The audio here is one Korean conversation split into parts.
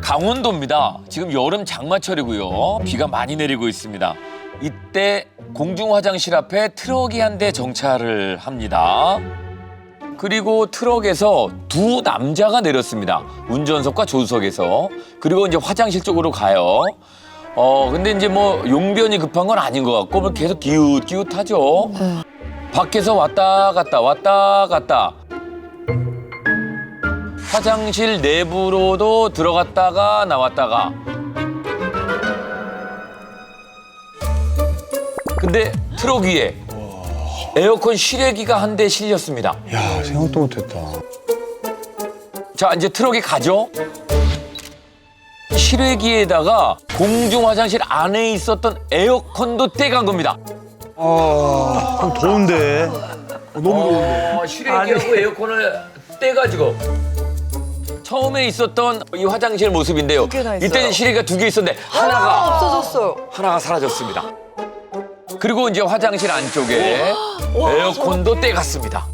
강원도입니다. 지금 여름 장마철이고요. 비가 많이 내리고 있습니다. 이때 공중 화장실 앞에 트럭이 한 대 정차를 합니다. 그리고 트럭에서 두 남자가 내렸습니다. 운전석과 조수석에서. 그리고 이제 화장실 쪽으로 가요. 근데 이제 뭐 용변이 급한 건 아닌 것 같고 뭐 계속 기웃기웃하죠. 밖에서 왔다 갔다. 화장실 내부로도 들어갔다가 나왔다가. 근데 트럭 위에 에어컨 실외기가 한 대 실렸습니다. 야, 생각도 못했다. 자, 이제 트럭이 가죠. 실외기에다가 공중 화장실 안에 있었던 에어컨도 떼간 겁니다. 아, 더운데. 너무 더운데. 실외기하고 에어컨을 떼가지고 처음에 있었던 이 화장실 모습인데요. 개 다 있어요. 이때는 실외기가 두 개 있었는데 없어졌어요. 하나가 사라졌습니다. 그리고 이제 화장실 안쪽에 에어컨도 떼갔습니다.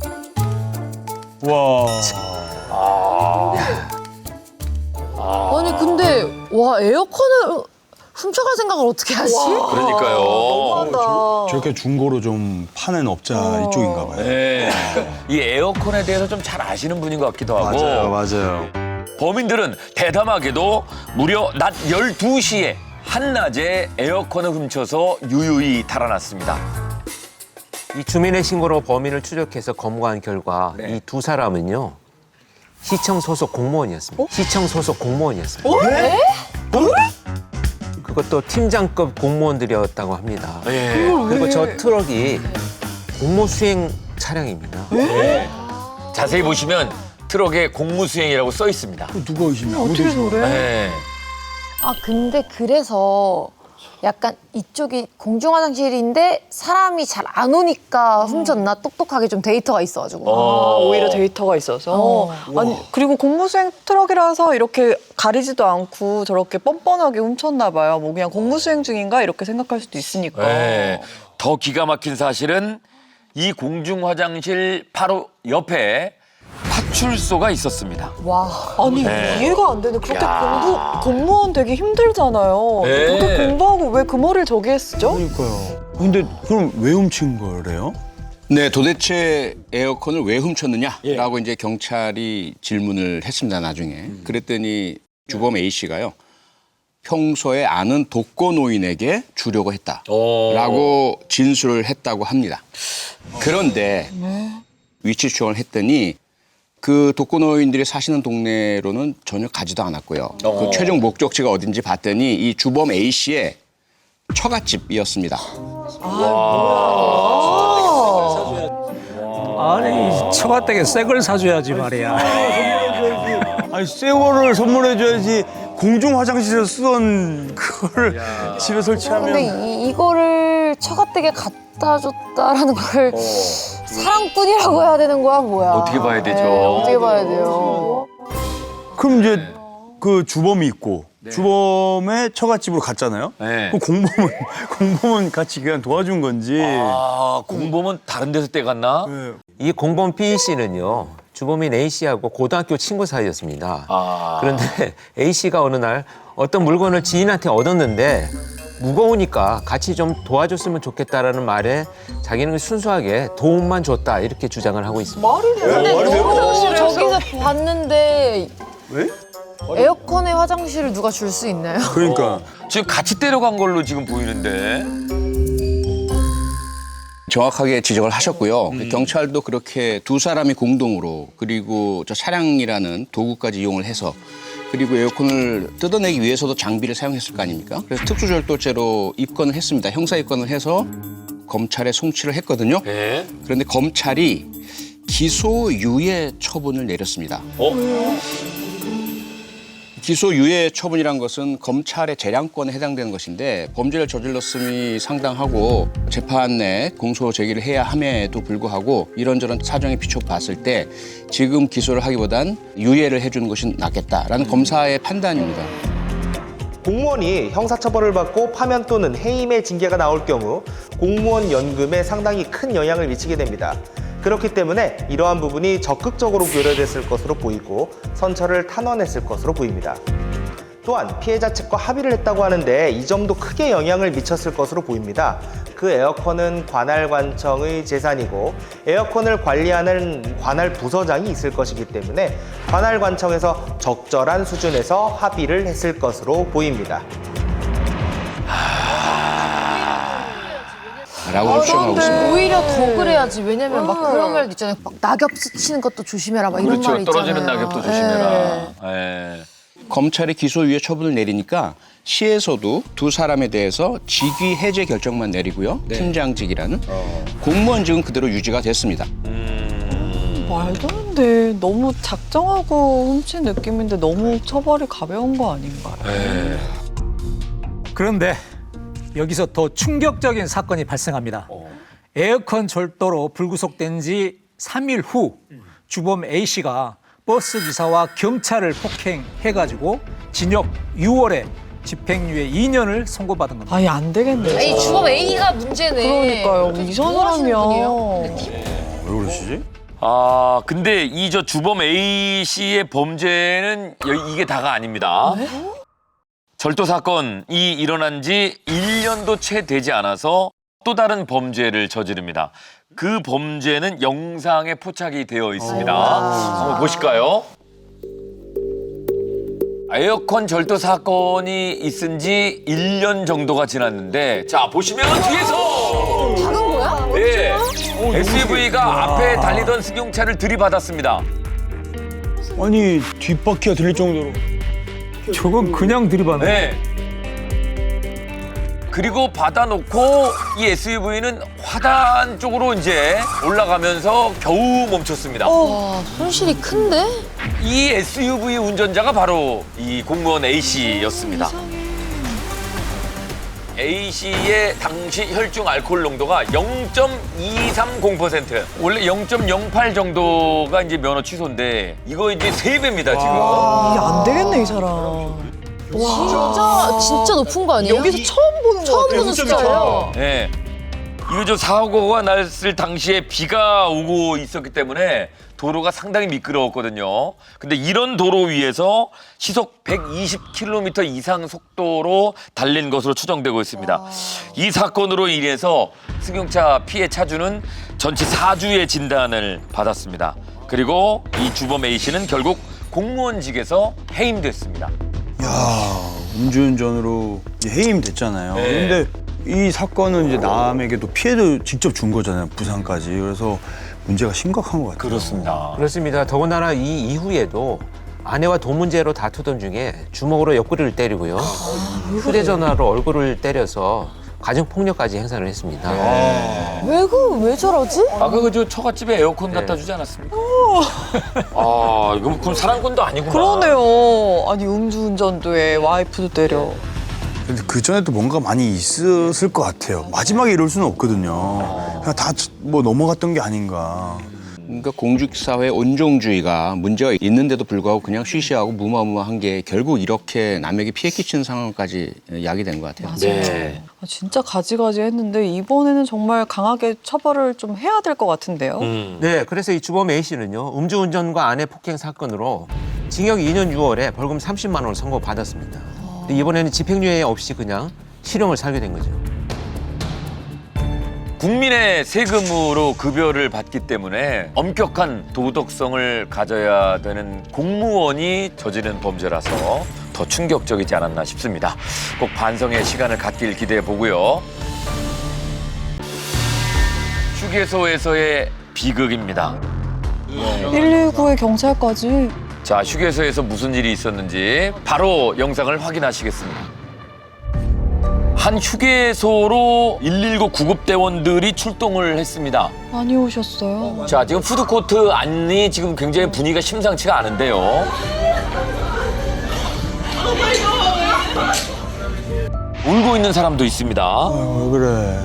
와. 아니 근데 와 에어컨을 훔쳐갈 생각을 어떻게 하지? 그러니까요. 저렇게 중고로 좀 파는 업자 이쪽인가 봐요. 네. 이 에어컨에 대해서 좀 잘 아시는 분인 것 같기도 하고. 맞아요. 범인들은 대담하게도 무려 낮 12시에 한낮에 에어컨을 훔쳐서 유유히 달아났습니다. 이 주민의 신고로 범인을 추적해서 검거한 결과 이 두 사람은요 시청 소속 공무원이었습니다. 시청 소속 공무원이었습니다. 네? 그것도 팀장급 공무원들이었다고 합니다. 예. 그리고 저 트럭이 공무수행 차량입니다. 자세히 보시면 트럭에 공무수행이라고 써 있습니다. 누가 의심해? 어떻게 저래? 네. 아 근데 그래서 약간 이쪽이 공중 화장실인데 사람이 잘 안 오니까 훔쳤나 똑똑하게 좀 데이터가 있어가지고. 오히려 데이터가 있어서. 아니, 그리고 공무수행 트럭이라서 이렇게 가리지도 않고 저렇게 뻔뻔하게 훔쳤나 봐요. 뭐 그냥 공무수행 중인가 이렇게 생각할 수도 있으니까. 네. 더 기가 막힌 사실은 이 공중 화장실 바로 옆에 파출소가 있었습니다. 와. 아니 네. 이해가 안 되네. 그렇게 공무원 되기 힘들잖아요. 네. 그렇게 공부하고 왜 그 머리를 저기에 쓰죠? 그러니까요. 근데 그럼 왜 훔친 거래요? 네, 도대체 에어컨을 왜 훔쳤느냐라고 이제 경찰이 질문을 했습니다, 나중에. 그랬더니 주범 A 씨가요. 평소에 아는 독거노인에게 주려고 했다라고 진술을 했다고 합니다. 그런데 위치 추정을 했더니 그 독거노인들이 사시는 동네로는 전혀 가지도 않았고요. 그 최종 목적지가 어딘지 봤더니 이 주범 A 씨의 처갓집이었습니다. 아니 처갓댁에 새 걸 사줘야지 말이야. 아니, 새 거를 선물해줘야지. 공중 화장실에서 쓰던 그거를 집에 설치하면. 근데 이거를 처갓댁에 갖다 줬다라는 걸 사랑꾼이라고 해야 되는 거야 뭐야? 어떻게 봐야 되죠? 네, 어떻게 봐야 돼요? 그럼 이제 그 주범이 있고 주범의 처갓집으로 갔잖아요. 네. 그럼 공범은 같이 그냥 도와준 건지. 공범은 다른 데서 떼갔나? 네. 이 공범 B 씨는요 주범인 A 씨하고 고등학교 친구 사이였습니다. 그런데 A 씨가 어느 날 어떤 물건을 지인한테 얻었는데 무거우니까 같이 좀 도와줬으면 좋겠다라는 말에 자기는 순수하게 도움만 줬다 이렇게 주장을 하고 있습니다. 근데 너무 저기서 봤는데 왜? 에어컨에 화장실을 누가 줄 수 있나요? 그러니까. 지금 같이 때려간 걸로 지금 보이는데. 정확하게 지적을 하셨고요. 경찰도 그렇게 두 사람이 공동으로 그리고 저 차량이라는 도구까지 이용을 해서 그리고 에어컨을 뜯어내기 위해서도 장비를 사용했을 거 아닙니까? 그래서 특수절도죄로 입건을 했습니다. 형사 입건을 해서 검찰에 송치를 했거든요. 네. 그런데 검찰이 기소유예 처분을 내렸습니다. 기소유예 처분이란 것은 검찰의 재량권에 해당되는 것인데 범죄를 저질렀음이 상당하고 재판 내 공소 제기를 해야 함에도 불구하고 이런저런 사정에 비춰 봤을 때 지금 기소를 하기보단 유예를 해주는 것이 낫겠다라는 검사의 판단입니다. 공무원이 형사처벌을 받고 파면 또는 해임의 징계가 나올 경우 공무원 연금에 상당히 큰 영향을 미치게 됩니다. 그렇기 때문에 이러한 부분이 적극적으로 고려됐을 것으로 보이고 선처를 탄원했을 것으로 보입니다. 또한 피해자 측과 합의를 했다고 하는데 이 점도 크게 영향을 미쳤을 것으로 보입니다. 그 에어컨은 관할관청의 재산이고 에어컨을 관리하는 관할 부서장이 있을 것이기 때문에 관할관청에서 적절한 수준에서 합의를 했을 것으로 보입니다. 라고 추정하고 있습니다. 오히려 더 그래야지. 왜냐면 막 그런 말도 있잖아요. 막 낙엽 스치는 것도 조심해라. 막 이런 그렇죠. 말이 있잖아요. 떨어지는 낙엽도 조심해라. 예. 검찰이 기소유예 처분을 내리니까 시에서도 두 사람에 대해서 직위 해제 결정만 내리고요. 팀장직이라는 공무원직은 그대로 유지가 됐습니다. 말도 안 돼. 너무 작정하고 훔친 느낌인데 너무 처벌이 가벼운 거 아닌가요? 예. 그런데 여기서 더 충격적인 사건이 발생합니다. 에어컨 절도로 불구속된 지 3일 후 주범 A씨가 버스 기사와 경찰을 폭행해가지고 징역 6월에 집행유예 2년을 선고받은 겁니다. 아니 안 되겠네. 아니 주범 A가 문제네. 그러니까요. 이상한 뭐 하시는 사람이야. 분이에요? 왜 그러시지? 아, 근데 이 저 주범 A 씨의 범죄는 이게 다가 아닙니다. 절도 사건이 일어난 지 1년도 채 되지 않아서 또 다른 범죄를 저지릅니다. 그 범죄는 영상에 포착이 되어 있습니다. 한번 보실까요? 에어컨 절도 사건이 있은 지 1년 정도가 지났는데 자, 보시면 뒤에서 박은 거야? 네, SUV가 앞에 달리던 승용차를 들이받았습니다. 아니 뒷바퀴가 들릴 정도로. 저건 그냥 들이받네. 네. 그리고 받아놓고 이 SUV는 화단 쪽으로 이제 올라가면서 겨우 멈췄습니다. 와 손실이 큰데? 이 SUV 운전자가 바로 이 공무원 A 씨였습니다. A 씨의 당시 혈중 알코올 농도가 0.230%. 원래 0.08 정도가 이제 면허 취소인데 이거 이제 3배입니다, 지금. 이게 안 되겠네 이 사람. 진짜 높은 거 아니에요? 여기서 처음 보는 거 처음 같아요. 보는 숫자예요. 네. 이거 저 사고가 났을 당시에 비가 오고 있었기 때문에 도로가 상당히 미끄러웠거든요. 근데 이런 도로 위에서 시속 120km 이상 속도로 달린 것으로 추정되고 있습니다. 이 사건으로 인해서 승용차 피해 차주는 전치 4주의 진단을 받았습니다. 그리고 이 주범 A 씨는 결국 공무원직에서 해임됐습니다. 야, 음주운전으로 이제 해임됐잖아요. 네. 근데 이 사건은 이제 남에게도 피해도 직접 준 거잖아요. 부상까지. 그래서 문제가 심각한 것 같아요. 그렇습니다. 그렇습니다. 더군다나 이 이후에도 아내와 돈 문제로 다투던 중에 주먹으로 옆구리를 때리고요. 휴대전화로 얼굴을 때려서 가정폭력까지 행사를 했습니다. 왜 저러지? 아까 저 처갓집에 에어컨 갖다 주지 않았습니까? 아, 이거 그럼 사랑꾼도 아니구나. 그러네요. 아니 음주운전도 해, 와이프도 때려. 근데 그 전에도 뭔가 많이 있었을 것 같아요. 마지막에 이럴 수는 없거든요. 그냥 다 뭐 넘어갔던 게 아닌가. 그러니까 공직사회 온종주의가 문제가 있는데도 불구하고 그냥 쉬쉬하고 무마무마한 게 결국 이렇게 남에게 피해 끼치는 상황까지 야기된 것 같아요. 네. 아, 진짜 가지가지 했는데 이번에는 정말 강하게 처벌을 좀 해야 될 것 같은데요. 네, 그래서 이 주범 A 씨는요, 음주운전과 아내 폭행 사건으로 징역 2년 6월에 벌금 30만 원을 선고받았습니다. 근데 이번에는 집행유예 없이 그냥 실형을 살게 된 거죠. 국민의 세금으로 급여를 받기 때문에 엄격한 도덕성을 가져야 되는 공무원이 저지른 범죄라서 더 충격적이지 않았나 싶습니다. 꼭 반성의 시간을 갖길 기대해 보고요. 휴게소에서의 비극입니다. 119에 경찰까지. 자, 휴게소에서 무슨 일이 있었는지 바로 영상을 확인하시겠습니다. 한 휴게소로 119 구급대원들이 출동을 했습니다. 많이 오셨어요. 자, 지금 푸드코트 안이 지금 굉장히 분위기가 심상치가 않은데요. 울고 있는 사람도 있습니다. 왜 그래.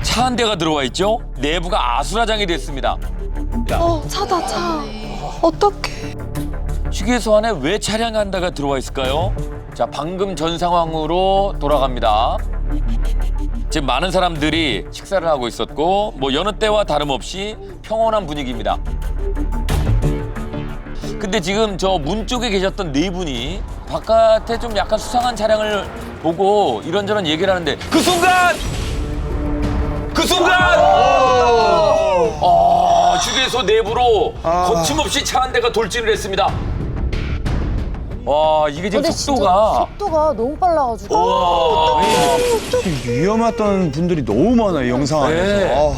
차 한 대가 들어와 있죠? 내부가 아수라장이 됐습니다. 차다 차. 어떡해. 휴게소 안에 왜 차량 한 대가 들어와 있을까요? 자, 방금 전 상황으로 돌아갑니다. 지금 많은 사람들이 식사를 하고 있었고 뭐 여느 때와 다름없이 평온한 분위기입니다. 근데 지금 저 문 쪽에 계셨던 네 분이 바깥에 좀 약간 수상한 차량을 보고 이런저런 얘기를 하는데 그 순간 휴게소 내부로 거침없이 차 한 대가 돌진을 했습니다. 와, 이게 지금 근데 속도가 진짜 속도가 너무 빨라가지고. 와, 위험했던 분들이 너무 많아요, 이 영상 안에서. 네. 아.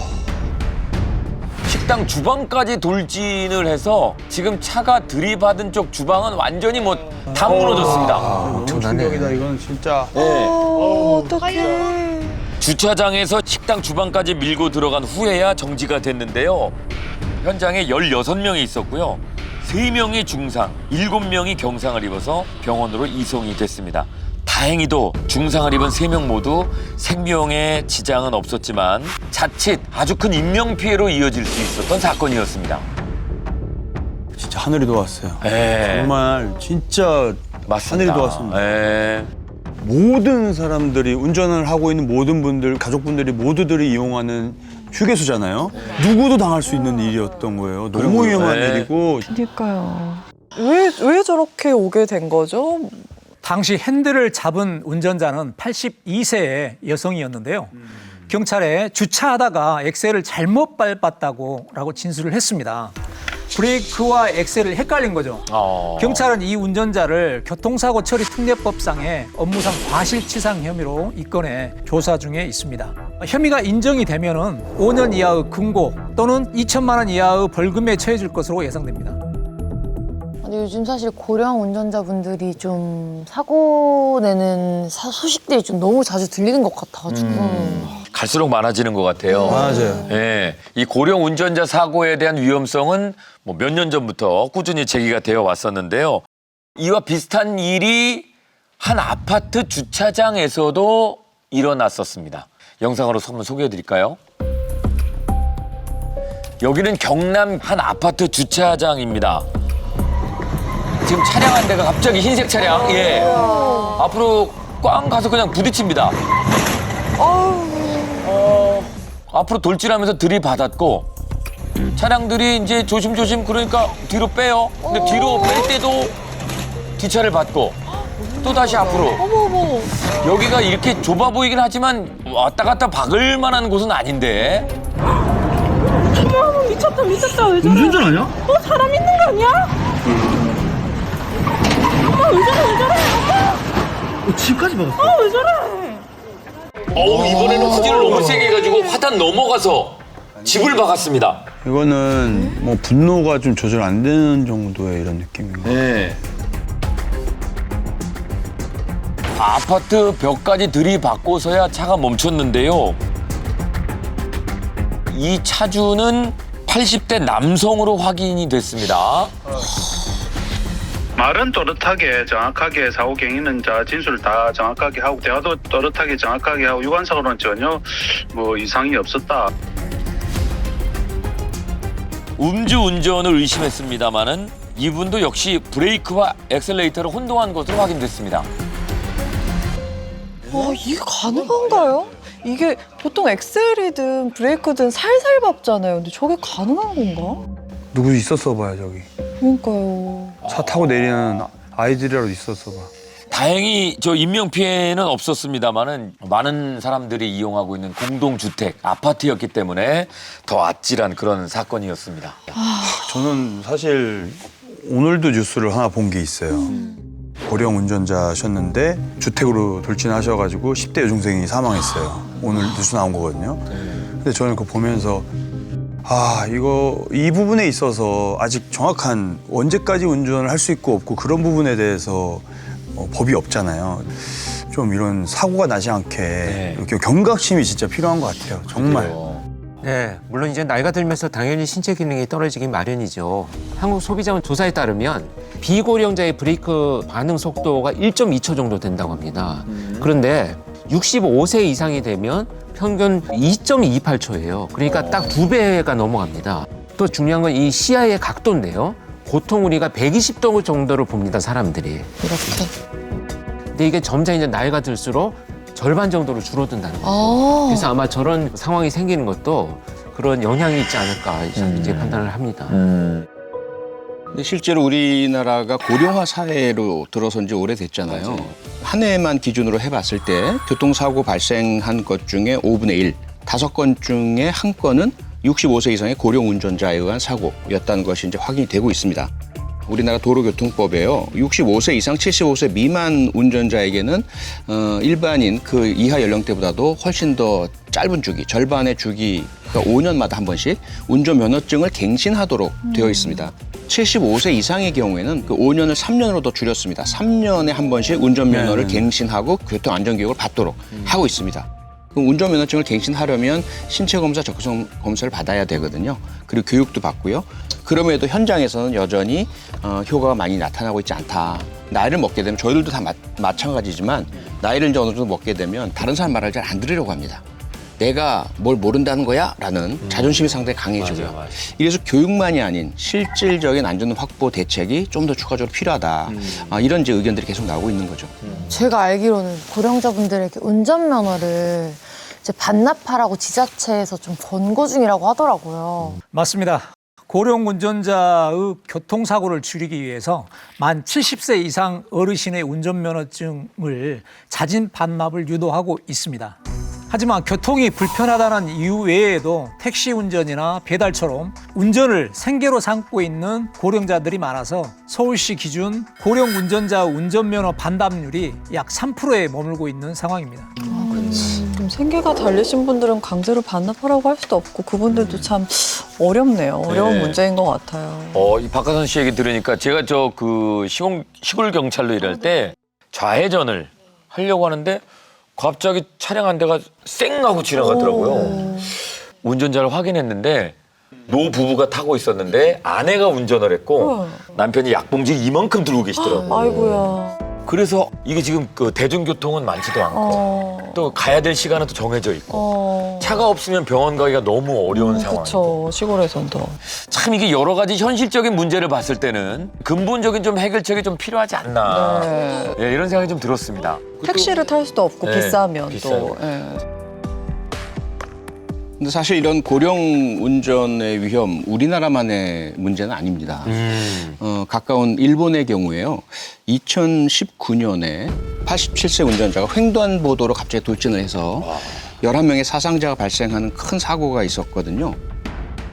식당 주방까지 돌진을 해서 지금 차가 들이받은 쪽 주방은 완전히 뭐 다 무너졌습니다. 엄청나네. 충격이다, 이건 진짜. 어떡해. 주차장에서 식당 주방까지 밀고 들어간 후에야 정지가 됐는데요. 현장에 16명이 있었고요. 3명이 중상, 7명이 경상을 입어서 병원으로 이송이 됐습니다. 다행히도 중상을 입은 3명 모두 생명에 지장은 없었지만 자칫 아주 큰 인명피해로 이어질 수 있었던 사건이었습니다. 진짜 하늘이 도왔어요. 네. 정말 진짜 맞습니다. 하늘이 도왔습니다. 네. 모든 사람들이 운전을 하고 있는 모든 분들, 가족분들이 모두들이 이용하는 휴게소잖아요. 누구도 당할 수 있는 일이었던 거예요. 너무 위험한 네. 일이고. 그러니까요. 왜 저렇게 오게 된 거죠? 당시 핸들을 잡은 운전자는 82세의 여성이었는데요. 경찰에 주차하다가 엑셀을 잘못 밟았다고 진술을 했습니다. 브레이크와 엑셀을 헷갈린 거죠. 경찰은 이 운전자를 교통사고 처리 특례법상의 업무상 과실치상 혐의로 입건해 조사 중에 있습니다. 혐의가 인정이 되면은 5년 이하의 금고 또는 2천만 원 이하의 벌금에 처해질 것으로 예상됩니다. 근데 요즘 사실 고령 운전자분들이 좀 사고 내는 소식들이 좀 너무 자주 들리는 것 같아가지고. 갈수록 많아지는 것 같아요. 맞아요. 예, 이 고령 운전자 사고에 대한 위험성은 뭐 몇 년 전부터 꾸준히 제기가 되어 왔었는데요. 이와 비슷한 일이 한 아파트 주차장에서도 일어났었습니다. 영상으로 한번 소개해드릴까요? 여기는 경남 한 아파트 주차장입니다. 지금 차량 한 대가 갑자기 흰색 차량, 예, 앞으로 꽝 가서 그냥 부딪힙니다. 앞으로 돌진하면서 들이받았고 차량들이 이제 조심조심 그러니까 뒤로 빼요. 근데 뒤로 뺄 때도 뒷차를 받고 또 다시 앞으로. 여기가 이렇게 좁아 보이긴 하지만 왔다 갔다 박을 만한 곳은 아닌데. 미쳤다 왜 저래? 운전자 아니야? 사람 있는 거 아니야? 엄마 왜 저래? 집까지 박았어. 왜 저래? 이번에는 후진을 너무 세게 해가지고 화단 넘어가서 집을 박았습니다. 이거는 뭐 분노가 좀 조절 안 되는 정도의 이런 느낌인 거예요. 네. 아파트 벽까지 들이받고서야 차가 멈췄는데요. 이 차주는 80대 남성으로 확인이 됐습니다. 말은 또렷하게 정확하게 사고 경위는 진술을 다 정확하게 하고 대화도 또렷하게 정확하게 하고 유관사고는 전혀 뭐 이상이 없었다. 음주운전을 의심했습니다마는 이분도 역시 브레이크와 엑셀레이터를 혼동한 것으로 확인됐습니다. 이게 가능한가요? 이게 보통 엑셀이든 브레이크든 살살 밟잖아요. 근데 저게 가능한 건가? 누구 있었어 봐요, 저기. 그러니까요. 차 타고 내리는 아이들이라도 있었어 봐. 다행히 저 인명피해는 없었습니다마는 많은 사람들이 이용하고 있는 공동주택, 아파트였기 때문에 더 아찔한 그런 사건이었습니다. 저는 사실 오늘도 뉴스를 하나 본 게 있어요. 고령 운전자셨는데 주택으로 돌진하셔가지고 10대 여중생이 사망했어요. 오늘 뉴스 나온 거거든요. 근데 저는 그거 보면서 이 부분에 있어서 아직 정확한 언제까지 운전을 할 수 있고 없고 그런 부분에 대해서 법이 없잖아요. 좀 이런 사고가 나지 않게 이렇게 경각심이 진짜 필요한 것 같아요. 정말. 네, 물론 이제 나이가 들면서 당연히 신체 기능이 떨어지기 마련이죠. 한국 소비자원 조사에 따르면 비고령자의 브레이크 반응 속도가 1.2초 정도 된다고 합니다. 그런데 65세 이상이 되면 평균 2.28초예요. 그러니까 딱 2배가 넘어갑니다. 또 중요한 건 이 시야의 각도인데요. 보통 우리가 120도 정도를 봅니다, 사람들이. 이렇게. 근데 이게 점차 이제 나이가 들수록 절반 정도로 줄어든다는 거죠. 그래서 아마 저런 상황이 생기는 것도 그런 영향이 있지 않을까 이제 판단을 합니다. 근데 실제로 우리나라가 고령화 사회로 들어선 지 오래됐잖아요. 한 해만 기준으로 해봤을 때 교통사고 발생한 것 중에 5분의 1, 5건 중에 1건은 65세 이상의 고령 운전자에 의한 사고였다는 것이 이제 확인이 되고 있습니다. 우리나라 도로교통법에요. 65세 이상 75세 미만 운전자에게는 일반인 그 이하 연령대보다도 훨씬 더 짧은 주기, 절반의 주기가 5년마다 한 번씩 운전면허증을 갱신하도록 되어 있습니다. 75세 이상의 경우에는 그 5년을 3년으로 더 줄였습니다. 3년에 한 번씩 운전면허를 갱신하고 교통안전교육을 받도록 하고 있습니다. 그럼 운전면허증을 갱신하려면 신체검사, 적성 검사를 받아야 되거든요. 그리고 교육도 받고요. 그럼에도 현장에서는 여전히 효과가 많이 나타나고 있지 않다. 나이를 먹게 되면 저희들도 다 마찬가지지만 나이를 이제 어느 정도 먹게 되면 다른 사람 말을 잘 안 들으려고 합니다. 내가 뭘 모른다는 거야? 라는 자존심이 상당히 강해지고요. 맞아요. 이래서 교육만이 아닌 실질적인 안전 확보 대책이 좀 더 추가적으로 필요하다. 이런 이제 의견들이 계속 나오고 있는 거죠. 제가 알기로는 고령자분들에게 운전면허를 이제 반납하라고 지자체에서 좀 권고 중이라고 하더라고요. 맞습니다. 고령 운전자의 교통사고를 줄이기 위해서 만 70세 이상 어르신의 운전면허증을 자진 반납을 유도하고 있습니다. 하지만 교통이 불편하다는 이유 외에도 택시 운전이나 배달처럼 운전을 생계로 삼고 있는 고령자들이 많아서 서울시 기준 고령 운전자 운전면허 반납률이 약 3%에 머물고 있는 상황입니다. 좀 생계가 달리신 분들은 강제로 반납하라고 할 수도 없고 그분들도 참 어렵네요. 어려운 네. 문제인 것 같아요. 이 박하선 씨 얘기 들으니까 제가 저 그 시골 경찰로 일할 때 좌회전을 하려고 하는데 갑자기 차량 한 대가 쌩 하고 지나가더라고요. 운전자를 확인했는데 노 부부가 타고 있었는데 아내가 운전을 했고 남편이 약봉지 이만큼 들고 계시더라고요. 아이고야. 그래서 이게 지금 그 대중교통은 많지도 않고 또 가야 될 시간은 또 정해져 있고 차가 없으면 병원 가기가 너무 어려운 상황이고 그렇죠. 시골에선 더. 참 이게 여러 가지 현실적인 문제를 봤을 때는 근본적인 좀 해결책이 좀 필요하지 않나 네. 예, 이런 생각이 좀 들었습니다. 택시를 탈 수도 없고 네, 비싸면 비싸면. 또. 예. 근데 사실 이런 고령 운전의 위험 우리나라만의 문제는 아닙니다. 가까운 일본의 경우에요. 2019년에 87세 운전자가 횡단보도로 갑자기 돌진을 해서 11명의 사상자가 발생하는 큰 사고가 있었거든요.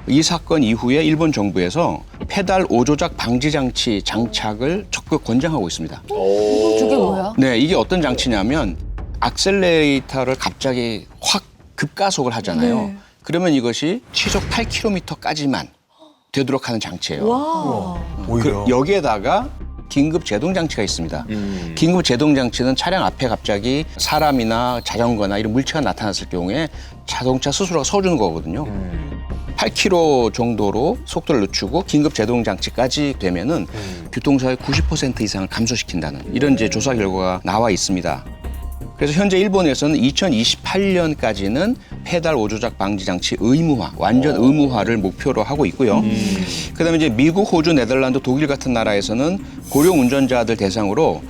이 사건 이후에 일본 정부에서 페달 오조작 방지 장치 장착을 적극 권장하고 있습니다. 그게 뭐야? 네, 이게 어떤 장치냐면 악셀레이터를 갑자기 확 급가속을 하잖아요. 네. 그러면 이것이 시속 8km까지만 되도록 하는 장치예요. 와. 오히려. 여기에다가 긴급 제동 장치가 있습니다. 긴급 제동 장치는 차량 앞에 갑자기 사람이나 자전거나 이런 물체가 나타났을 경우에 자동차 스스로가 서주는 거거든요. 8km 정도로 속도를 늦추고 긴급 제동 장치까지 되면은 교통사고의 90% 이상을 감소시킨다는 이런 이제 조사 결과가 나와 있습니다. 그래서 현재 일본에서는 2028년까지는 페달 오조작 방지 장치 의무화, 완전 의무화를 목표로 하고 있고요. 그다음에 이제 미국, 호주, 네덜란드, 독일 같은 나라에서는 고령 운전자들 대상으로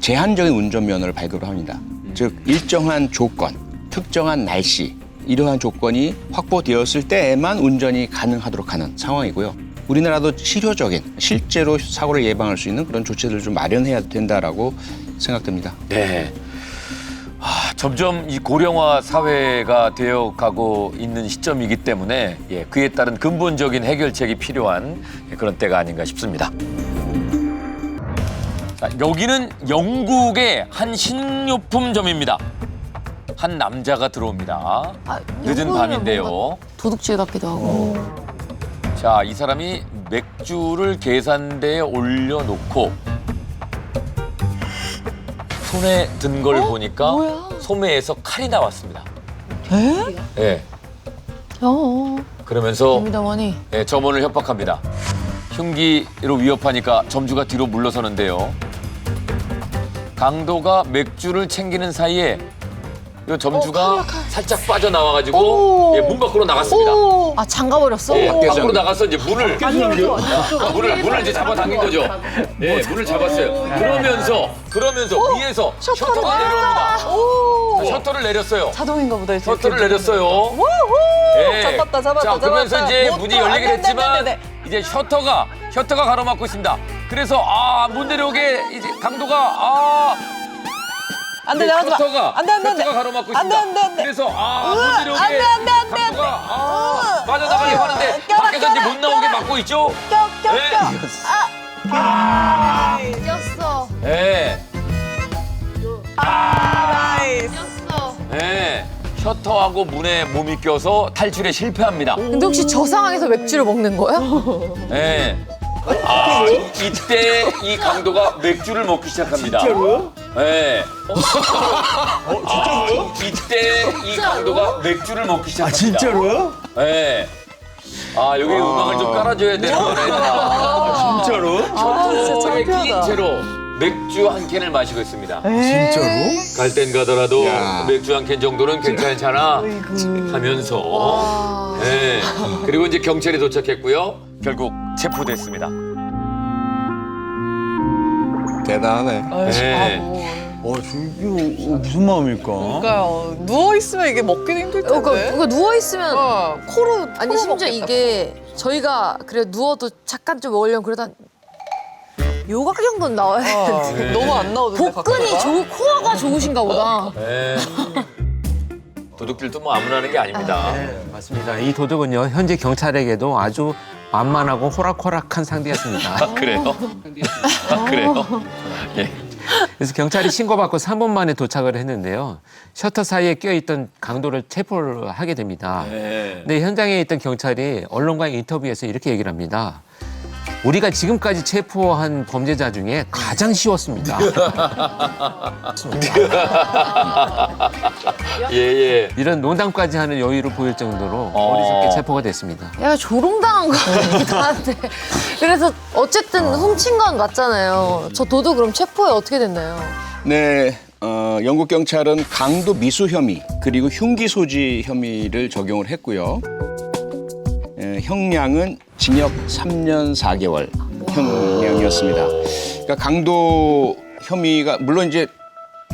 제한적인 운전면허를 발급을 합니다. 즉 일정한 조건, 특정한 날씨 이러한 조건이 확보되었을 때에만 운전이 가능하도록 하는 상황이고요. 우리나라도 실효적인 실제로 사고를 예방할 수 있는 그런 조치들을 좀 마련해야 된다라고 생각됩니다. 네. 점점 이 고령화 사회가 되어가고 있는 시점이기 때문에 그에 따른 근본적인 해결책이 필요한 그런 때가 아닌가 싶습니다. 자, 여기는 영국의 한 식료품점입니다. 한 남자가 들어옵니다. 늦은 밤인데요. 도둑질 같기도 하고. 자, 이 사람이 맥주를 계산대에 올려놓고 손에 든 걸 보니까 소매에서 칼이 나왔습니다. 네. 그러면서 어머니. 점원을 협박합니다. 흉기로 위협하니까 점주가 뒤로 물러서는데요. 강도가 맥주를 챙기는 사이에 이 점주가 살짝 빠져나와가지고 예, 문 밖으로 나갔습니다. 아 잠가버렸어? 예, 밖으로 나가서 이제 문을 이제 잡아당긴 거죠. 예, 문을 잡았어요. 그러면서 위에서 셔터가 내려옵니다. 자, 셔터를 내렸어요. 자동인가 보다. 셔터를 내렸어요. 예. 잡았다. 자, 그러면서 이제 문이 열리긴 했지만 네. 이제 셔터가 가로막고 있습니다. 그래서 못 내려오게 이제 강도가 안 돼, 나가지 마. 셔터가 가로막고 있습니다. 안 돼. 그래서 못 내려오게 안 돼. 강도가 빠져나가려고 하는데 밖에서 이제 못 나오게 막고 있죠. 꼈어. 예. 나이스. 예. 셔터하고 문에 몸이 껴서 탈출에 실패합니다. 근데 혹시 저 상황에서 맥주를 먹는 거야? 예. 이때 이 강도가 맥주를 먹기 시작합니다. 진짜로요? 예. 진짜로요? 이때 이 강도가 맥주를 먹기 시작합니다. 진짜로요? 예. 여기 음악을 좀 깔아줘야 되는 거네. 진짜로? 진짜 셔터에 끼인 창피하다. 채로 맥주 한 캔을 마시고 있습니다. 진짜로? 갈 땐 가더라도 야. 맥주 한 캔 정도는 괜찮잖아 하면서 예. 그리고 이제 경찰이 도착했고요. 결국 체포됐습니다. 대단하네. 예. 이게 무슨 마음일까? 그러니까요. 누워 있으면 이게 먹기도 힘들 텐데. 그러니까 누워 있으면 코로 아니 심지어 먹겠다. 이게 저희가 그래 누워도 잠깐 좀 먹으려면 그러다 요각 정도는 나와야 돼. 너무 안 나오던데. 복근이 코어가 좋으신가 보다. 예. 도둑질도 뭐 아무나 하는 게 아닙니다. 맞습니다. 이 도둑은요 현재 경찰에게도 아주 만만하고 호락호락한 상대였습니다. 그래요? 그래요? 예. 그래서 경찰이 신고받고 3분 만에 도착을 했는데요. 셔터 사이에 껴있던 강도를 체포를 하게 됩니다. 예. 근데 현장에 있던 경찰이 언론과의 인터뷰에서 이렇게 얘기를 합니다. 우리가 지금까지 체포한 범죄자 중에 가장 쉬웠습니다. 예. 이런 농담까지 하는 여유를 보일 정도로 어리석게 체포가 됐습니다. 약간 조롱당한 거 같기도 한데. 그래서 어쨌든 훔친 건 맞잖아요. 저 도둑 그럼 체포에 어떻게 됐나요? 네, 영국 경찰은 강도 미수 혐의 그리고 흉기 소지 혐의를 적용을 했고요. 형량은 징역 3년 4개월 형량이었습니다. 그러니까 강도 혐의가 물론 이제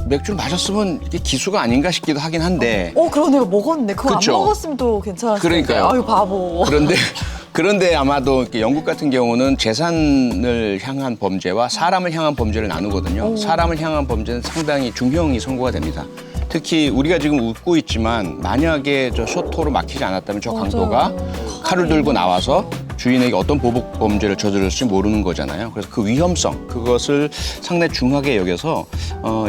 맥주를 마셨으면 이게 기수가 아닌가 싶기도 하긴 한데. 그러네요. 먹었네. 그거 그쵸? 안 먹었으면 또 괜찮았을 텐데. 그러니까요. 아유, 바보. 그런데 아마도 이렇게 영국 같은 경우는 재산을 향한 범죄와 사람을 향한 범죄를 나누거든요. 사람을 향한 범죄는 상당히 중형이 선고가 됩니다. 특히 우리가 지금 웃고 있지만 만약에 저 셔터로 막히지 않았다면 저 강도가 칼을 들고 나와서 주인에게 어떤 보복 범죄를 저질렀을지 모르는 거잖아요. 그래서 그 위험성 그것을 상당히 중하게 여겨서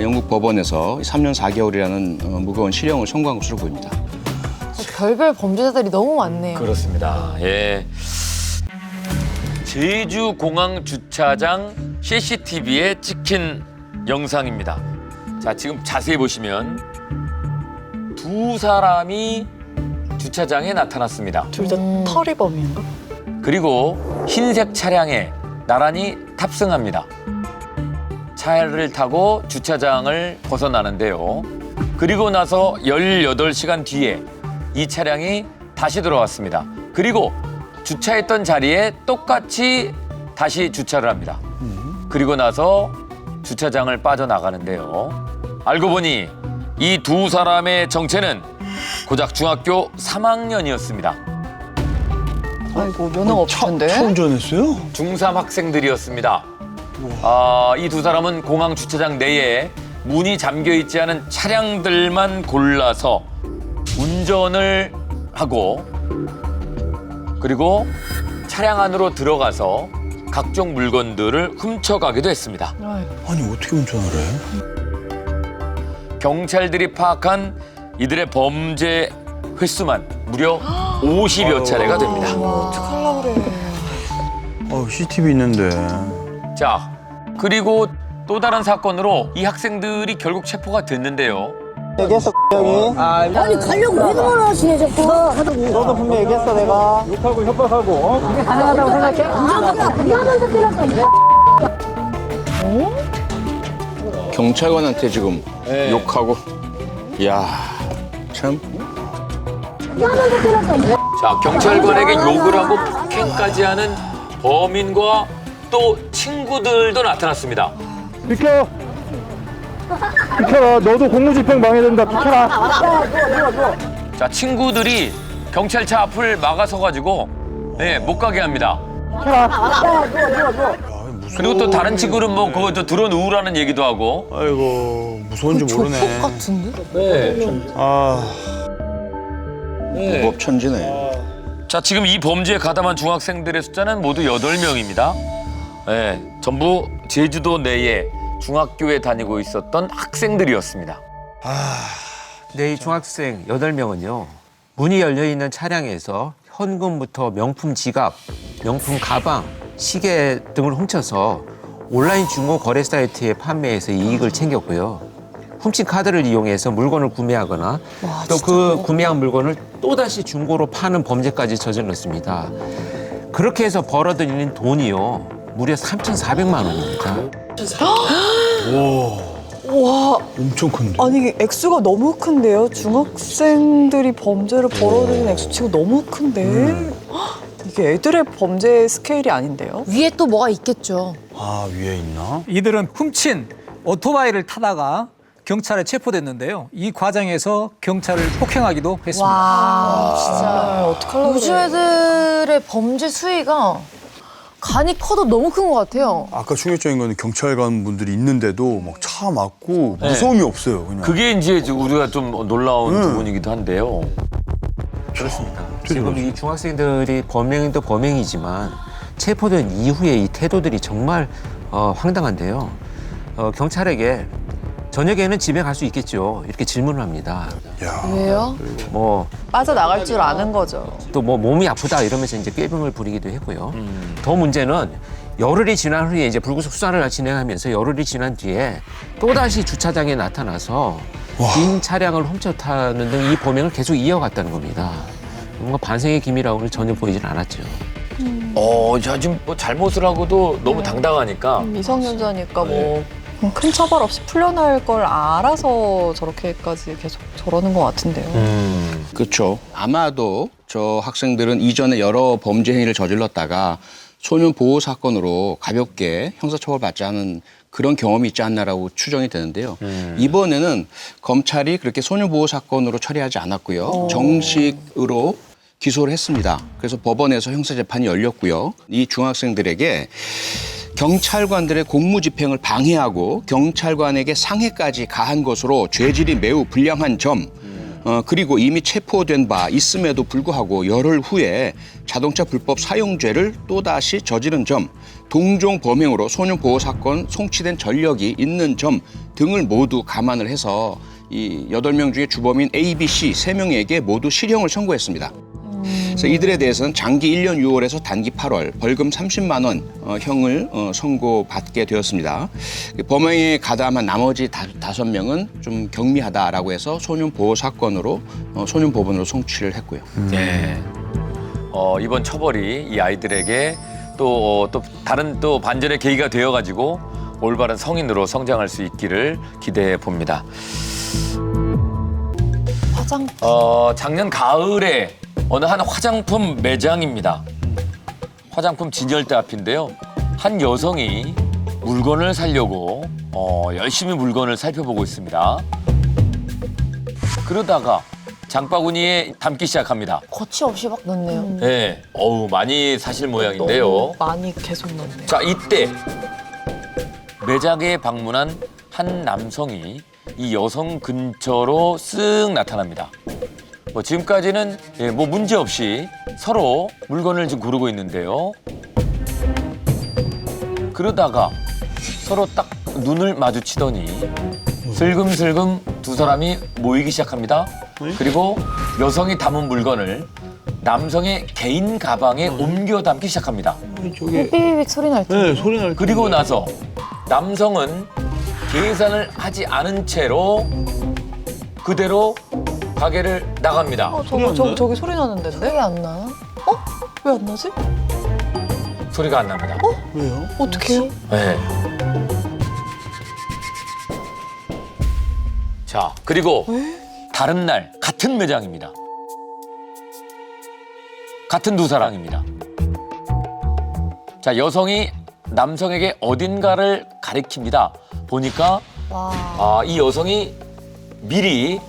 영국 법원에서 3년 4개월이라는 무거운 실형을 선고한 것으로 보입니다. 별별 범죄자들이 너무 많네요. 그렇습니다. 예. 제주 공항 주차장 CCTV에 찍힌 영상입니다. 자, 지금 자세히 보시면 두 사람이 주차장에 나타났습니다. 둘 다 털이범인가? 그리고 흰색 차량에 나란히 탑승합니다. 차를 타고 주차장을 벗어나는데요. 그리고 나서 18시간 뒤에 이 차량이 다시 돌아왔습니다. 그리고 주차했던 자리에 똑같이 다시 주차를 합니다. 그리고 나서 주차장을 빠져나가는데요. 알고 보니 이 두 사람의 정체는 고작 중학교 3학년이었습니다. 아이고, 면허 없던데. 차 운전했어요? 중3 학생들이었습니다. 이 두 사람은 공항 주차장 내에 문이 잠겨 있지 않은 차량들만 골라서 운전을 하고 그리고 차량 안으로 들어가서 각종 물건들을 훔쳐가기도 했습니다. 아니 어떻게 운전을 해? 경찰들이 파악한 이들의 범죄 횟수만 무려 50여 차례가 됩니다. 어떡하려고 그래. CCTV 있는데. 자, 그리고 또 다른 사건으로 이 학생들이 결국 체포가 됐는데요. 얘기했어 형이. 아니 가려고 왜 그러나 하시네 자꾸. 너도 분명 얘기했어 내가. 욕하고 협박하고. 그게 가능하다고 생각해? 경찰관한테 지금 욕하고. 이야. 참. 자, 경찰관에게 욕을 하고 폭행까지 하는 범인과 또 친구들도 나타났습니다. 비켜. 비켜라. 너도 공무집행 방해된다. 비켜라. 자, 친구들이 경찰차 앞을 막아서가지고 못 가게 합니다. 그리고 또 다른 친구는 뭐 그거 저 들어누우라는 얘기도 하고. 아이고 무서운지 모르네. 조폭 같은데? 네. 아 법 천지네. 자, 지금 이 범죄에 가담한 중학생들의 숫자는 모두 8명입니다. 전부 제주도 내에 중학교에 다니고 있었던 학생들이었습니다. 네, 이 중학생 8명은요. 문이 열려 있는 차량에서 현금부터 명품 지갑, 명품 가방, 시계 등을 훔쳐서 온라인 중고 거래 사이트에 판매해서 이익을 챙겼고요. 훔친 카드를 이용해서 물건을 구매하거나 또 그 구매한 물건을 또다시 중고로 파는 범죄까지 저질렀습니다. 그렇게 해서 벌어들이는 돈이요. 무려 3,400만 원입니다. 와, 엄청 큰데. 아니 액수가 너무 큰데요. 중학생들이 범죄를 벌어들이는 액수치고 너무 큰데. 헉, 이게 애들의 범죄 스케일이 아닌데요. 위에 또 뭐가 있겠죠. 아 위에 있나? 이들은 훔친 오토바이를 타다가 경찰에 체포됐는데요. 이 과정에서 경찰을 폭행하기도 했습니다. 와, 진짜. 아, 어떡하려고 요즘 그래. 애들의 범죄 수위가 간이 커도 너무 큰 것 같아요. 아까 충격적인 건 경찰관 분들이 있는데도 막 차 막고 무서움이 없어요. 그냥. 그게 이제 우리가 좀 놀라운 부분이기도 한데요. 그렇습니다. 지금 이 중학생들이 범행도 범행이지만 체포된 이후에 이 태도들이 정말 황당한데요. 경찰에게 저녁에는 집에 갈 수 있겠죠. 이렇게 질문을 합니다. 야. 왜요? 뭐 빠져나갈 줄 아는 거죠. 또 뭐 몸이 아프다 이러면서 이제 꾀병을 부리기도 했고요. 더 문제는 열흘이 지난 후에 이제 불구속 수사를 진행하면서 열흘이 지난 뒤에 또다시 주차장에 나타나서 빈 차량을 훔쳐 타는 등 이 범행을 계속 이어갔다는 겁니다. 뭔가 반성의 기미라고는 전혀 보이질 않았죠. 자, 지금 뭐 잘못을 하고도 너무 당당하니까. 미성년자니까 뭐 큰 처벌 없이 풀려날 걸 알아서 저렇게까지 계속 저러는 것 같은데요. 그렇죠. 아마도 저 학생들은 이전에 여러 범죄 행위를 저질렀다가 소년 보호 사건으로 가볍게 형사처벌 받지 않은 그런 경험이 있지 않나라고 추정이 되는데요. 이번에는 검찰이 그렇게 소년 보호 사건으로 처리하지 않았고요. 정식으로 기소를 했습니다. 그래서 법원에서 형사재판이 열렸고요. 이 중학생들에게 경찰관들의 공무집행을 방해하고 경찰관에게 상해까지 가한 것으로 죄질이 매우 불량한 점, 그리고 이미 체포된 바 있음에도 불구하고 열흘 후에 자동차 불법 사용죄를 또다시 저지른 점, 동종 범행으로 소년 보호 사건 송치된 전력이 있는 점 등을 모두 감안을 해서 이 8명 중에 주범인 A, B, C 3명에게 모두 실형을 선고했습니다. 그래서 이들에 대해서는 장기 1년 6월에서 단기 8월 벌금 30만 원 형을 선고받게 되었습니다. 범행에 가담한 나머지 5명은 좀 경미하다라고 해서 소년 보호 사건으로 소년 법원으로 송치를 했고요. 네. 이번 처벌이 이 아이들에게 또 다른 또 반전의 계기가 되어가지고 올바른 성인으로 성장할 수 있기를 기대해 봅니다. 작년 가을에 어느 한 화장품 매장입니다. 화장품 진열대 앞인데요. 한 여성이 물건을 사려고 열심히 물건을 살펴보고 있습니다. 그러다가 장바구니에 담기 시작합니다. 거침없이 막 넣네요. 네, 많이 사실 모양인데요. 너무 많이 계속 넣네. 자, 이때 매장에 방문한 한 남성이 이 여성 근처로 쓱 나타납니다. 지금까지는 뭐 문제 없이 서로 물건을 지금 고르고 있는데요. 그러다가 서로 딱 눈을 마주치더니 슬금슬금 두 사람이 모이기 시작합니다. 그리고 여성이 담은 물건을 남성의 개인 가방에 옮겨 담기 시작합니다. 삐삐빅 소리 날 때. 네, 소리 날 그리고 나서 남성은 계산을 하지 않은 채로 그대로 가게를 나갑니다. 저기 소리 나는데? 소리 안 나? 왜 안 나지? 소리가 안 납니다. 왜요? 어떡해요? 네. 자, 그리고 다른 날 같은 매장입니다. 같은 두 사람입니다. 자, 여성이 남성에게 어딘가를 가리킵니다. 보니까 이 여성이 미리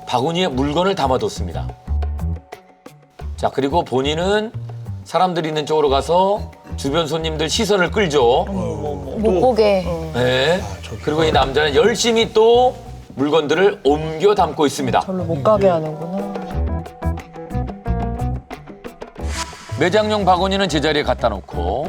바구니에 물건을 담아뒀습니다. 자, 그리고 본인은 사람들이 있는 쪽으로 가서 주변 손님들 시선을 끌죠. 못 보게. 네. 그리고 이 남자는 열심히 또 물건들을 옮겨 담고 있습니다. 별로 못 가게 하는구나. 매장용 바구니는 제자리에 갖다 놓고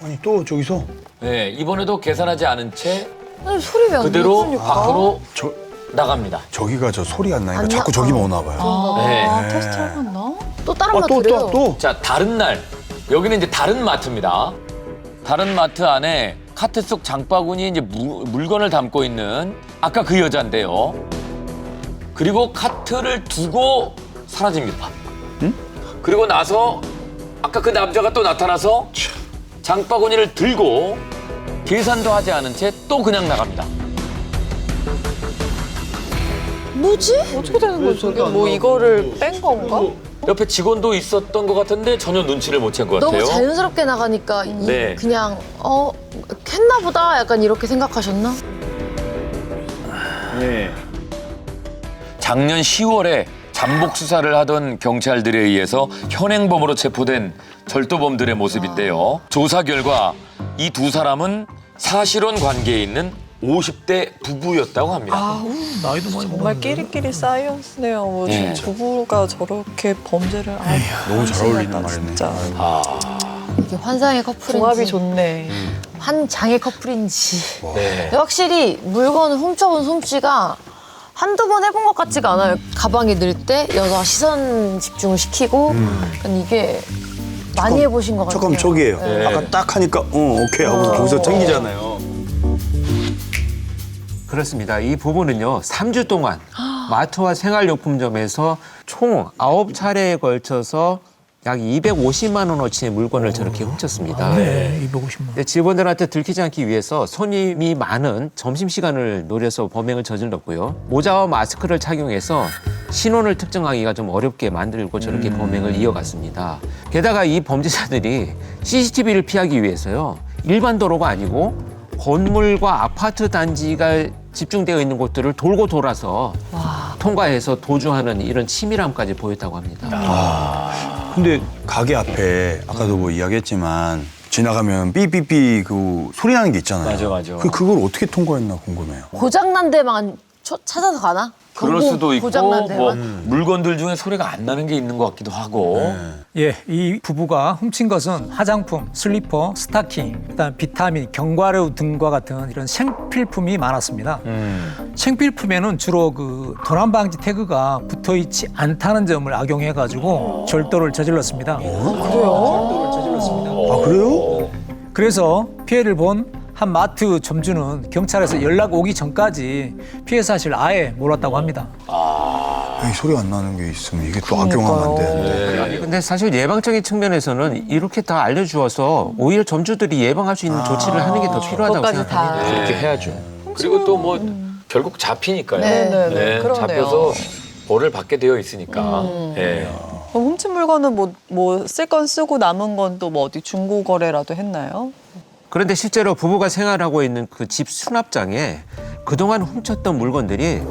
아니 또 저기서 네, 이번에도 계산하지 않은 채 아니, 소리가 안 그대로 들리니까. 밖으로 저 나갑니다. 저기가 저 소리 안 나니까 안 자꾸 나- 저기만 오나 봐요. 네. 테스트 해봤나? 또 다른 거 또 들어요. 또. 자, 다른 날 여기는 이제 다른 마트입니다. 다른 마트 안에 카트 속 장바구니에 이제 물건을 담고 있는 아까 그 여자인데요. 그리고 카트를 두고 사라집니다. 그리고 나서 아까 그 남자가 또 나타나서 장바구니를 들고 계산도 하지 않은 채 또 그냥 나갑니다. 뭐지? 어떻게 되는 거죠? 저게 뭐 이거를 뺀 건가? 옆에 직원도 있었던 것 같은데 전혀 눈치를 못 챈 것 같아요. 너무 자연스럽게 나가니까 네. 그냥 했나 보다 약간 이렇게 생각하셨나? 작년 10월에 잠복 수사를 하던 경찰들에 의해서 현행범으로 체포된 절도범들의 모습인데요. 조사 결과 이 두 사람은 사실혼 관계에 있는 50대 부부였다고 합니다. 나이도 많이 정말 먹었는데. 끼리끼리 쌓였네요. 뭐 네. 부부가 저렇게 범죄를 너무 잘 어울리는 한심하다, 말이네. 진짜. 이게 환상의 커플인지 궁합이 좋네. 환장의 커플인지. 네. 근데 확실히 물건을 훔쳐본 솜씨가 한두 번 해본 것 같지가 않아요. 가방에 넣을 때 여자 시선 집중을 시키고 약간 이게 많이 해보신 것 같아요. 조금 저기예요. 네. 아까 딱 하니까 오케이 하고 거기서 챙기잖아요. 그렇습니다. 이 부부는요, 3주 동안 마트와 생활용품점에서 총 9차례에 걸쳐서 약 250만 원어치의 물건을 저렇게 훔쳤습니다. 네, 250만 원. 근데 직원들한테 들키지 않기 위해서 손님이 많은 점심시간을 노려서 범행을 저질렀고요. 모자와 마스크를 착용해서 신원을 특정하기가 좀 어렵게 만들고 저렇게 범행을 이어갔습니다. 게다가 이 범죄자들이 CCTV를 피하기 위해서요. 일반 도로가 아니고 건물과 아파트 단지가 집중되어 있는 곳들을 돌고 돌아서 통과해서 도주하는 이런 치밀함까지 보였다고 합니다. 근데 가게 앞에 아까도 뭐 이야기했지만 지나가면 삐삐삐 그 소리 나는 게 있잖아요. 맞아. 그걸 어떻게 통과했나 궁금해요. 고장난 데만 찾아서 가나? 그럴 수도 있고 고장난 데만? 뭐 물건들 중에 소리가 안 나는 게 있는 것 같기도 하고. 예, 이 부부가 훔친 것은 화장품, 슬리퍼, 스타킹, 그다음 비타민, 견과류 등과 같은 이런 생필품이 많았습니다. 생필품에는 주로 그 도난 방지 태그가 붙어 있지 않다는 점을 악용해가지고 절도를 저질렀습니다. 아 그래요? 그래서 피해를 본 한 마트 점주는 경찰에서 연락 오기 전까지 피해 사실을 아예 몰랐다고 합니다. 아니, 소리가 안 나는 게 있으면 이게 또 악용하면 안 되는데. 아니, 근데 사실 예방적인 측면에서는 이렇게 다 알려주어서 오히려 점주들이 예방할 수 있는 조치를 하는 게 더 필요하다고 그것까지 생각합니다. 다. 그렇게 해야죠. 그리고 또 뭐 결국 잡히니까요. 네네네. 그러네요. 잡혀서 벌을 받게 되어 있으니까. 예. 그럼 훔친 물건은 뭐 쓸 건 쓰고 남은 건 또 뭐 어디 중고 거래라도 했나요? 그런데 실제로 부부가 생활하고 있는 그 집 수납장에 그동안 훔쳤던 물건들이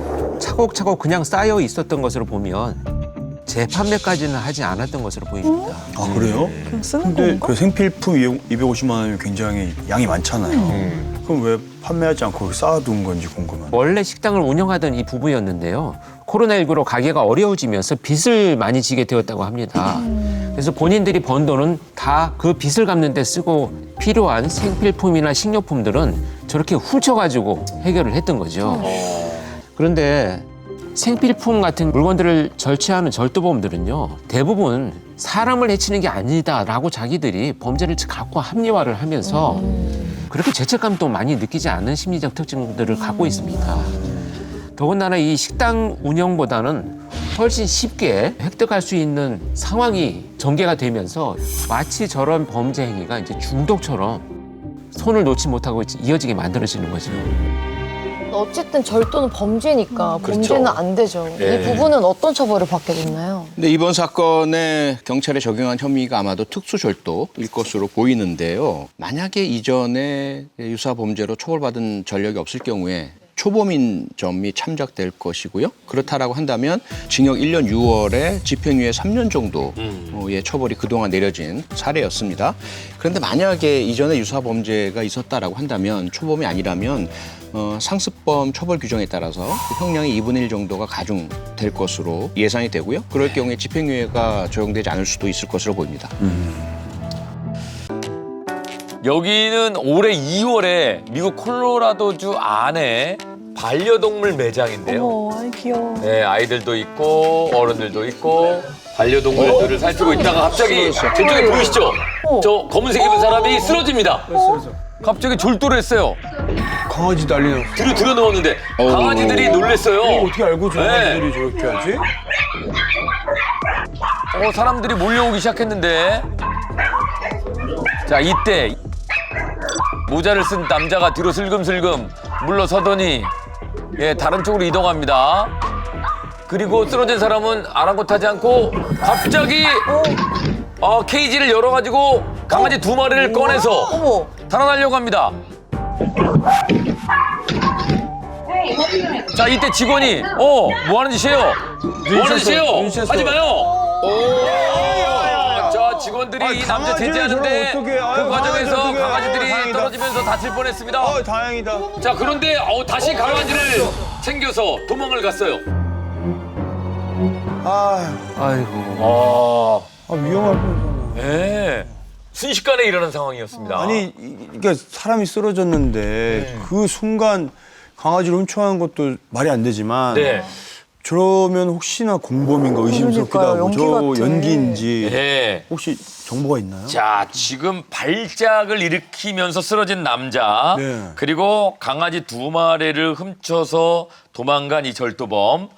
차곡차곡 그냥 쌓여 있었던 것으로 보면 재판매까지는 하지 않았던 것으로 보입니다. 아 그래요? 그냥 쓰는 근데 건가? 그 생필품 250만 원이면 굉장히 양이 많잖아요. 그럼 왜 판매하지 않고 그렇게 쌓아둔 건지 궁금해요. 원래 식당을 운영하던 이 부부였는데요. 코로나19로 가게가 어려워지면서 빚을 많이 지게 되었다고 합니다. 그래서 본인들이 번 돈은 다 그 빚을 갚는 데 쓰고 필요한 생필품이나 식료품들은 저렇게 훔쳐가지고 해결을 했던 거죠. 그런데 생필품 같은 물건들을 절취하는 절도범들은요. 대부분 사람을 해치는 게 아니다라고 자기들이 범죄를 갖고 합리화를 하면서 그렇게 죄책감도 많이 느끼지 않는 심리적 특징들을 갖고 있습니다. 더군다나 이 식당 운영보다는 훨씬 쉽게 획득할 수 있는 상황이 전개가 되면서 마치 저런 범죄 행위가 이제 중독처럼 손을 놓지 못하고 이어지게 만들어지는 거죠. 어쨌든 절도는 범죄니까 범죄는 안 되죠. 네. 이 부분은 어떤 처벌을 받게 됐나요? 근데 이번 사건에 경찰에 적용한 혐의가 아마도 특수절도일 것으로 보이는데요. 만약에 이전에 유사 범죄로 처벌받은 전력이 없을 경우에 초범인 점이 참작될 것이고요. 그렇다라고 한다면 징역 1년 6월에 집행유예 3년 정도의 처벌이 그동안 내려진 사례였습니다. 그런데 만약에 이전에 유사 범죄가 있었다라고 한다면 초범이 아니라면 상습범 처벌 규정에 따라서 형량의 2분의 1 정도가 가중될 것으로 예상이 되고요. 그럴 경우에 집행유예가 적용되지 않을 수도 있을 것으로 보입니다. 여기는 올해 2월에 미국 콜로라도주 안에 반려동물 매장인데요. 어머, 아이 귀여워. 네, 아이들도 있고 어른들도 있고 반려동물들을 살피고 있다가 갑자기 저쪽에 보이시죠? 저 검은색 입은 사람이 쓰러집니다. 갑자기 졸도를 했어요. 강아지 난리 났어. 뒤로 들어 넣었는데 강아지들이 놀랬어요. 어떻게 알고 저 강아지들이 저렇게 하지? 사람들이 몰려오기 시작했는데 자 이때 모자를 쓴 남자가 뒤로 슬금슬금 물러서더니 다른 쪽으로 이동합니다. 그리고 쓰러진 사람은 아랑곳하지 않고 갑자기 케이지를 열어가지고 강아지 2마리를 꺼내서 달아나려고 합니다. 자 이때 직원이 뭐 하는 짓이에요? 뭐 하는 짓이에요? 하지 마요. 자 직원들이 이 남자 제지하는데 그 과정에서 강아지들이 떨어지면서 다칠 뻔했습니다. 다행이다. 자 그런데 다시 강아지를 챙겨서 도망을 갔어요. 아이고. 위험할 뻔했잖아. 네. 순식간에 일어난 상황이었습니다. 아니, 그러니까 사람이 쓰러졌는데 그 순간 강아지를 훔쳐가는 것도 말이 안 되지만 네. 저러면 혹시나 공범인가 의심스럽기도 그러니까요. 하고 저 연기 같아. 연기인지 네. 혹시 정보가 있나요? 자 지금 발작을 일으키면서 쓰러진 남자 네. 그리고 강아지 2마리를 훔쳐서 도망간 이 절도범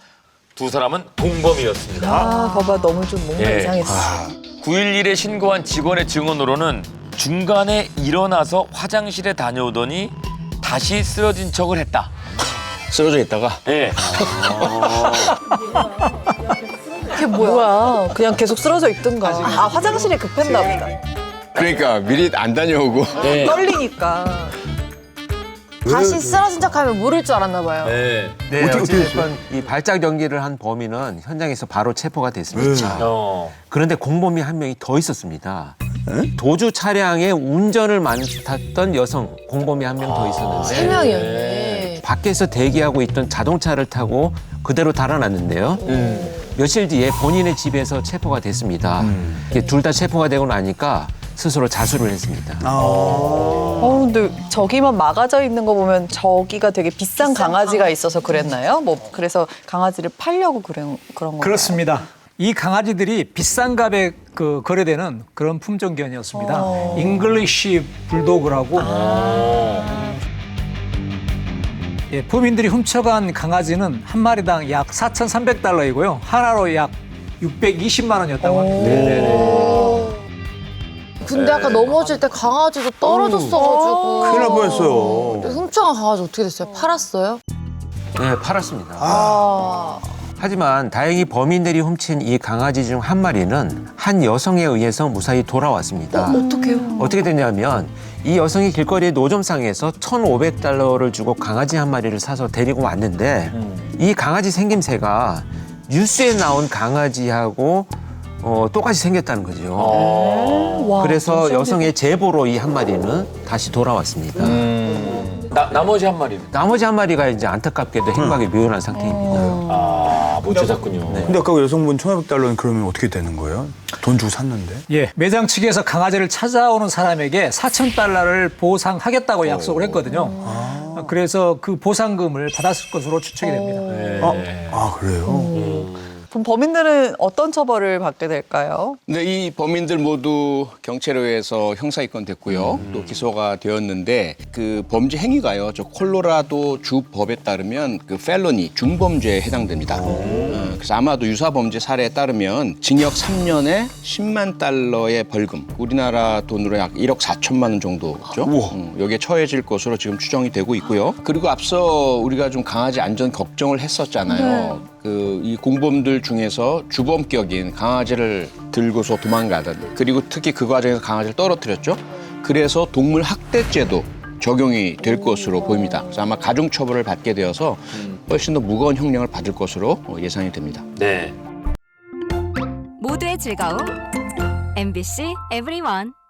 두 사람은 공범이었습니다. 봐봐 너무 좀 뭔가 예. 이상했어. 911에 신고한 직원의 증언으로는 중간에 일어나서 화장실에 다녀오더니 다시 쓰러진 척을 했다. 쓰러져 있다가 예. 그게 뭐야? 그냥 계속 쓰러져 있던가. 화장실이 급했나 보다. 그러니까 미리 안 다녀오고 떨리니까. 다시 쓰러진 척하면 모를 줄 알았나 봐요. 네. 네, 어찌됐건 이 발작 연기를 한 범인은 현장에서 바로 체포가 됐습니다. 그런데 공범이 한 명이 더 있었습니다. 도주 차량의 운전을 맡았던 여성 공범이 한 명 더 있었는데 3명이었네. 밖에서 대기하고 있던 자동차를 타고 그대로 달아났는데요. 며칠 뒤에 본인의 집에서 체포가 됐습니다. 둘 다 체포가 되고 나니까 스스로 자수를 했습니다. 근데 저기만 막아져 있는 거 보면 저기가 되게 비싼 강아지가 있어서 그랬나요? 뭐 그래서 강아지를 팔려고 그런 건가요? 그렇습니다. 이 강아지들이 비싼 값에 거래되는 그런 품종견이었습니다. 잉글리시 불도그라고. 예, 범인들이 훔쳐간 강아지는 한 마리당 약 4,300달러이고요. 하나로 약 620만 원이었다고 합니다. 근데 아까 넘어질 때 강아지도 떨어졌어가지고. 큰일 날 뻔했어요. 훔쳐간 강아지 어떻게 됐어요? 팔았어요? 네, 팔았습니다. 하지만 다행히 범인들이 훔친 이 강아지 중 한 마리는 한 여성에 의해서 무사히 돌아왔습니다. 어떡해요? 어떻게 됐냐면 이 여성이 길거리 노점상에서 1,500달러를 주고 강아지 한 마리를 사서 데리고 왔는데 이 강아지 생김새가 뉴스에 나온 강아지하고 똑같이 생겼다는 거죠. 와, 그래서 여성의 제보로 이 한 마리는 다시 돌아왔습니다. 나머지 한 마리는? 나머지 한 마리가 이제 안타깝게도 행방이 묘연한 상태입니다. 못 찾았군요. 근데 아까 그 여성분 1,500달러는 그러면 어떻게 되는 거예요? 돈 주고 샀는데? 예, 매장 측에서 강아지를 찾아오는 사람에게 4,000달러를 보상하겠다고 약속을 했거든요. 그래서 그 보상금을 받았을 것으로 추측이 됩니다. 그래요? 그럼 범인들은 어떤 처벌을 받게 될까요? 근데 이 범인들 모두 경찰에 의해서 형사 입건됐고요. 또 기소가 되었는데 그 범죄 행위가요. 저 콜로라도 주 법에 따르면 그 펠로니 중범죄에 해당됩니다. 그래서 아마도 유사 범죄 사례에 따르면 징역 3년에 10만 달러의 벌금, 우리나라 돈으로 약 1억 4천만 원 정도죠. 여기에 처해질 것으로 지금 추정이 되고 있고요. 그리고 앞서 우리가 좀 강아지 안전 걱정을 했었잖아요. 그 이 공범들 중에서 주범격인 강아지를 들고서 도망가던, 그리고 특히 그 과정에서 강아지를 떨어뜨렸죠. 그래서 동물 학대죄도 적용이 될 것으로 보입니다. 그래서 아마 가중처벌을 받게 되어서 훨씬 더 무거운 형량을 받을 것으로 예상이 됩니다. 네. 모두의 즐거움 MBC EVERYONE.